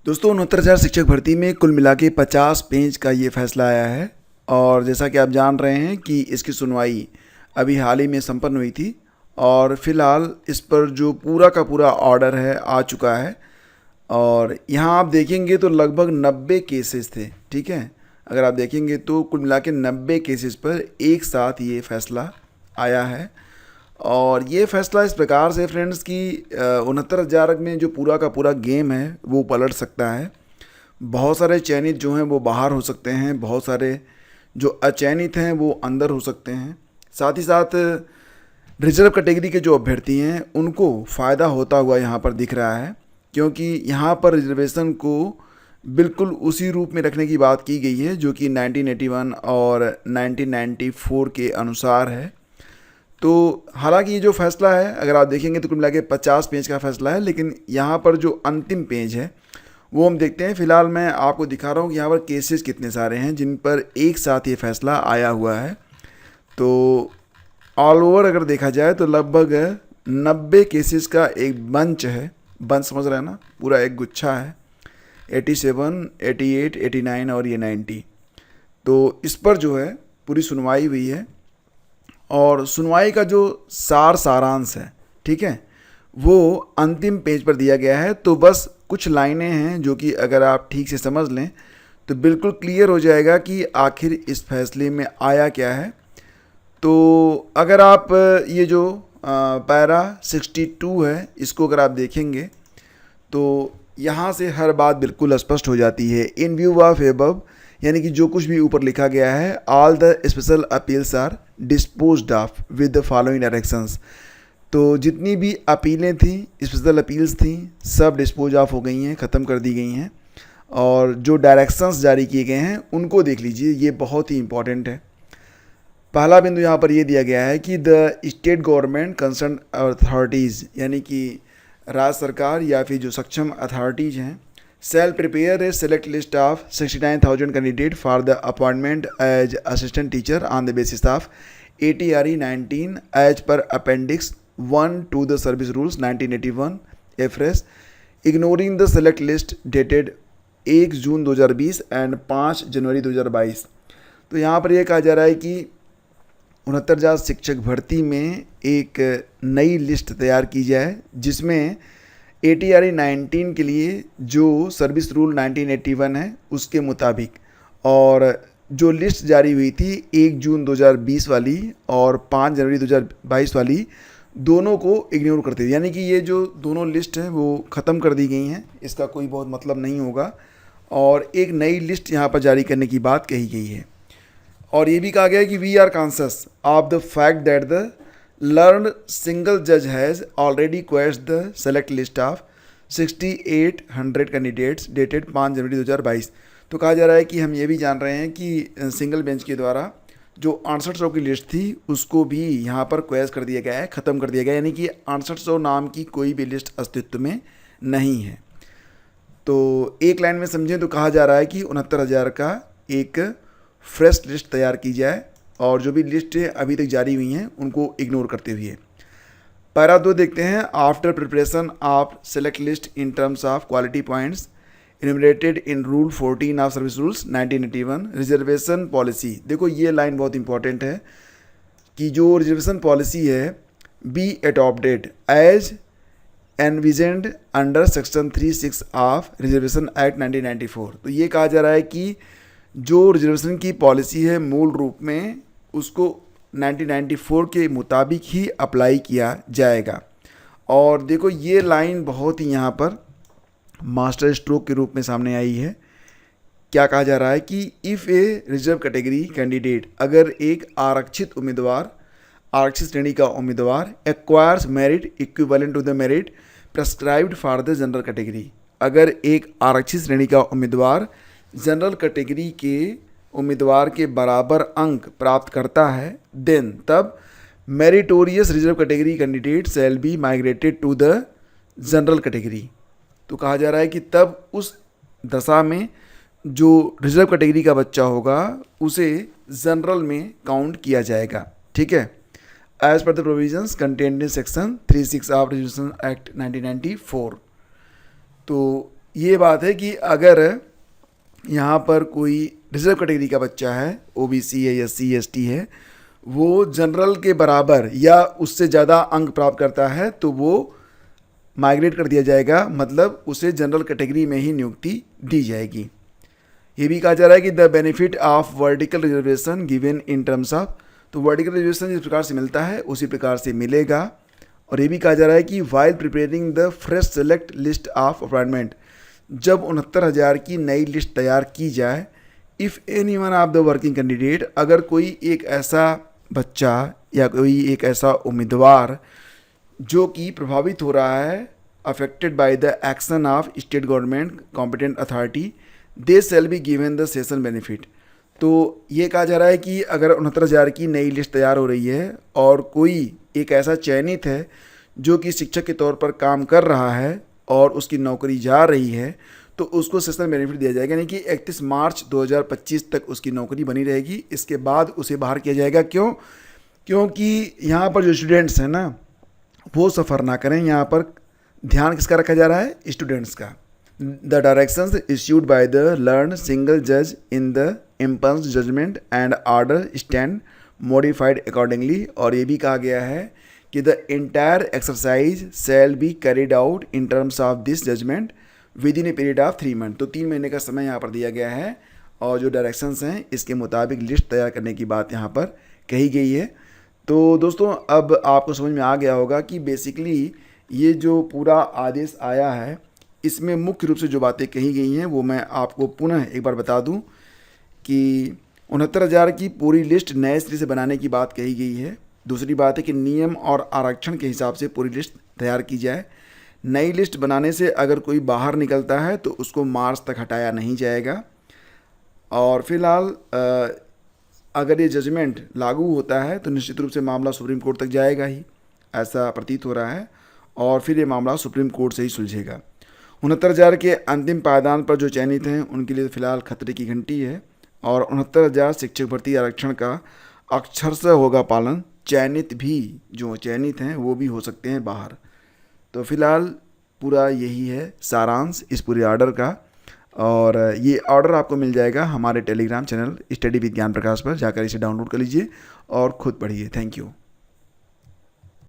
दोस्तों 69,000 शिक्षक भर्ती में कुल मिला के 50 पेज का ये फैसला आया है। और जैसा कि आप जान रहे हैं कि इसकी सुनवाई अभी हाल ही में संपन्न हुई थी और फिलहाल इस पर जो पूरा का पूरा ऑर्डर है आ चुका है। और यहाँ आप देखेंगे तो लगभग 90 केसेस थे। ठीक है, अगर आप देखेंगे तो कुल मिला के 90 केसेस पर एक साथ ये फैसला आया है। और ये फैसला इस प्रकार से फ्रेंड्स कि 69,000 में जो पूरा का पूरा गेम है वो पलट सकता है। बहुत सारे चयनित जो हैं वो बाहर हो सकते हैं, बहुत सारे जो अचयनित हैं वो अंदर हो सकते हैं। साथ ही साथ रिजर्व कैटेगरी के जो अभ्यर्थी हैं उनको फ़ायदा होता हुआ यहाँ पर दिख रहा है, क्योंकि यहाँ पर रिजर्वेशन को बिल्कुल उसी रूप में रखने की बात की गई है जो कि 1981 और 1994 के अनुसार है। तो हालांकि ये जो फैसला है अगर आप देखेंगे तो कुल मिला के 50 पेज का फैसला है, लेकिन यहाँ पर जो अंतिम पेज है वो हम देखते हैं। फिलहाल मैं आपको दिखा रहा हूँ कि यहाँ पर केसेस कितने सारे हैं जिन पर एक साथ ये फैसला आया हुआ है। तो ऑल ओवर अगर देखा जाए तो लगभग 90 केसेस का एक बंच है। बंच समझ रहे हैं ना, पूरा एक गुच्छा है। 87, 88, 89 और ये 90। तो इस पर जो है पूरी सुनवाई हुई है और सुनवाई का जो सारांश है, ठीक है, वो अंतिम पेज पर दिया गया है। तो बस कुछ लाइनें हैं जो कि अगर आप ठीक से समझ लें तो बिल्कुल क्लियर हो जाएगा कि आखिर इस फैसले में आया क्या है। तो अगर आप ये जो पैरा 62 है इसको अगर आप देखेंगे तो यहाँ से हर बात बिल्कुल स्पष्ट हो जाती है। इन व्यू ऑफ एबव, यानी कि जो कुछ भी ऊपर लिखा गया है, all the special appeals are disposed of with the following directions. तो जितनी भी अपीलें थी, स्पेशल अपील्स थी, सब डिस्पोज ऑफ हो गई हैं, ख़त्म कर दी गई हैं। और जो डायरेक्शंस जारी किए गए हैं उनको देख लीजिए, ये बहुत ही इंपॉर्टेंट है। पहला बिंदु यहाँ पर ये दिया गया है कि the state government concern authorities, यानी कि राज्य सरकार या फिर जो सक्षम अथॉरिटीज़ हैं, shall prepare a select list of 69,000 candidate for the appointment as assistant teacher on the basis of ATRE 19 as per appendix 1 to the service rules 1981 FRS, ignoring the select list dated 1 June 2020 and 5 जनवरी 2022। तो यहाँ पर यह कहा जा रहा है कि 69,000 शिक्षक भर्ती में एक नई लिस्ट तैयार की जाए जिसमें ATRE 19 के लिए जो सर्विस रूल 1981 है उसके मुताबिक, और जो लिस्ट जारी हुई थी 1 जून 2020 वाली और 5 जनवरी 2022 वाली, दोनों को इग्नोर करते हुए, यानी कि ये जो दोनों लिस्ट हैं वो ख़त्म कर दी गई हैं, इसका कोई बहुत मतलब नहीं होगा और एक नई लिस्ट यहाँ पर जारी करने की बात कही गई है। और ये भी कहा गया है कि we are conscious of the fact that the learned single judge has already quashed the select list of 6800 candidates dated 5 जनवरी 2022। तो कहा जा रहा है कि हम ये भी जान रहे हैं कि सिंगल बेंच के द्वारा जो 6800 की लिस्ट थी उसको भी यहाँ पर क्वेश कर दिया गया है, ख़त्म कर दिया गया है, यानी कि 6800 नाम की कोई भी लिस्ट अस्तित्व में नहीं है। तो एक लाइन में समझें तो कहा जा रहा है कि 69,000 का एक फ्रेश लिस्ट तैयार की जाए और जो भी लिस्ट अभी तक जारी हुई हैं उनको इग्नोर करते हुए। पैरा 2 देखते हैं। After preparation of select list in terms of quality points enumerated in rule 14 of service rules 1981 reservation policy. देखो ये लाइन बहुत इंपॉर्टेंट है कि जो रिजर्वेशन पॉलिसी है be adopted as envisaged under section 36 of reservation act 1994। तो ये कहा जा रहा है कि जो रिजर्वेशन की पॉलिसी है मूल रूप में उसको 1994 के मुताबिक ही अप्लाई किया जाएगा। और देखो ये लाइन बहुत ही यहाँ पर मास्टर स्ट्रोक के रूप में सामने आई है। क्या कहा जा रहा है कि if a reserve category candidate, अगर एक आरक्षित उम्मीदवार, आरक्षित श्रेणी का उम्मीदवार acquires merit equivalent to the merit prescribed for the general category, अगर एक आरक्षित श्रेणी का उम्मीदवार जनरल कैटेगरी के उम्मीदवार के बराबर अंक प्राप्त करता है, देन तब meritorious reserve category candidate shall be migrated to the general category. तो कहा जा रहा है कि तब उस दशा में जो रिजर्व कैटेगरी का बच्चा होगा उसे जनरल में काउंट किया जाएगा। ठीक है, as per the provisions contained in section 36 of reservation act 1994। तो ये बात है कि अगर यहाँ पर कोई रिजर्व कैटेगरी का बच्चा है, ओबीसी है, एससी एसटी है, वो जनरल के बराबर या उससे ज़्यादा अंक प्राप्त करता है तो वो माइग्रेट कर दिया जाएगा, मतलब उसे जनरल कैटेगरी में ही नियुक्ति दी जाएगी। ये भी कहा जा रहा है कि the benefit of vertical reservation given in terms of, तो वर्टिकल रिजर्वेशन जिस प्रकार से मिलता है उसी प्रकार से मिलेगा। और ये भी कहा जा रहा है कि while preparing the fresh select list of appointment, जब 69,000 की नई लिस्ट तैयार की जाए, if any one of the working candidate, अगर कोई एक ऐसा बच्चा या कोई एक ऐसा उम्मीदवार जो कि प्रभावित हो रहा है, affected by the action of state government competent authority, they shall be given the session benefit. तो ये कहा जा रहा है कि अगर 69,000 की नई लिस्ट तैयार हो रही है और कोई एक ऐसा चयनित है जो कि शिक्षक के तौर पर काम कर रहा है और उसकी नौकरी जा रही है, तो उसको सेशन बेनिफिट दिया जाएगा, यानी कि 31 मार्च 2025 तक उसकी नौकरी बनी रहेगी। इसके बाद उसे बाहर किया जाएगा। क्यों? क्योंकि यहाँ पर जो स्टूडेंट्स हैं ना, वो सफ़र ना करें। यहाँ पर ध्यान किसका रखा जा रहा है? स्टूडेंट्स का। The directions issued by the learn single जज in the impulse judgement and order stand modified accordingly. और ये भी कहा गया है कि the entire exercise shall be carried out in terms of this judgement with in a period of 3 month. तो 3 महीने का समय यहाँ पर दिया गया है और जो डायरेक्शंस हैं इसके मुताबिक लिस्ट तैयार करने की बात यहाँ पर कही गई है। तो दोस्तों, अब आपको समझ में आ गया होगा कि बेसिकली ये जो पूरा आदेश आया है, इसमें मुख्य रूप से जो बातें कही गई हैं वो मैं आपको पुनः एक बार बता दूं कि 69,000 की पूरी लिस्ट नए सिरे से बनाने की बात कही गई है। दूसरी बात है कि नियम और आरक्षण के हिसाब से पूरी लिस्ट तैयार की जाए। नई लिस्ट बनाने से अगर कोई बाहर निकलता है तो उसको मार्च तक हटाया नहीं जाएगा। और फिलहाल अगर ये जजमेंट लागू होता है तो निश्चित रूप से मामला सुप्रीम कोर्ट तक जाएगा ही, ऐसा प्रतीत हो रहा है, और फिर ये मामला सुप्रीम कोर्ट से ही सुलझेगा। 69,000 के अंतिम पायदान पर जो चयनित हैं उनके लिए फ़िलहाल खतरे की घंटी है। और 69,000 शिक्षक भर्ती आरक्षण का अक्षरशः होगा पालन। चयनित भी, जो चयनित हैं वो भी हो सकते हैं बाहर। तो फिलहाल पूरा यही है सारांश इस पूरे ऑर्डर का। और ये ऑर्डर आपको मिल जाएगा हमारे टेलीग्राम चैनल स्टडी विद ज्ञान प्रकाश पर। जाकर इसे डाउनलोड कर लीजिए और ख़ुद पढ़िए। Thank you.